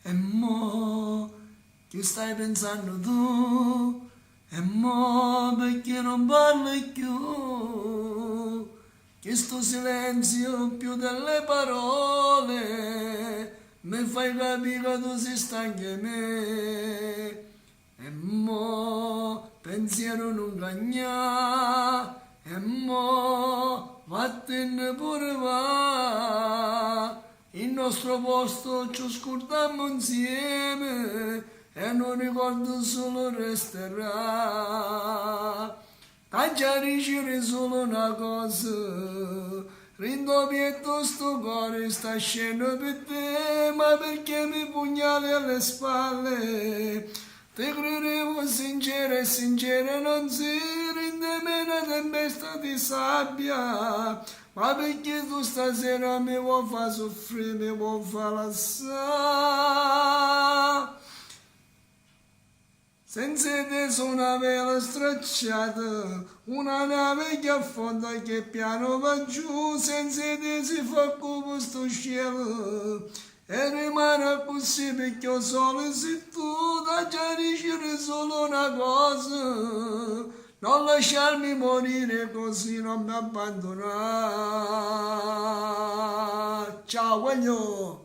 E mo, che stai pensando tu? E mo, perché non parli più? Che sto silenzio più delle parole mi fai capire che tu sei stanco di me. E mo, pensiero non cagna. E mo, vattene pure va. Il nostro posto ci scordiamo insieme e non ricordo solo resterà. Tanto ricevere solo una cosa, rindovietto sto cuore sta scendo per te, ma perché mi pugnali alle spalle? Te credevo sincera e sincera non si rende meno tempesta di sabbia, ma perché tu stasera mi vuoi far soffrire, mi vuoi far lasciare? Senza te sono una vela stracciata, una nave che affonda che piano va giù, senza te si fa come questo cielo. E rimane così perché io solo sei tu, da già dicere solo una cosa, non lasciarmi morire così, non mi abbandonare. Ciao, voglio!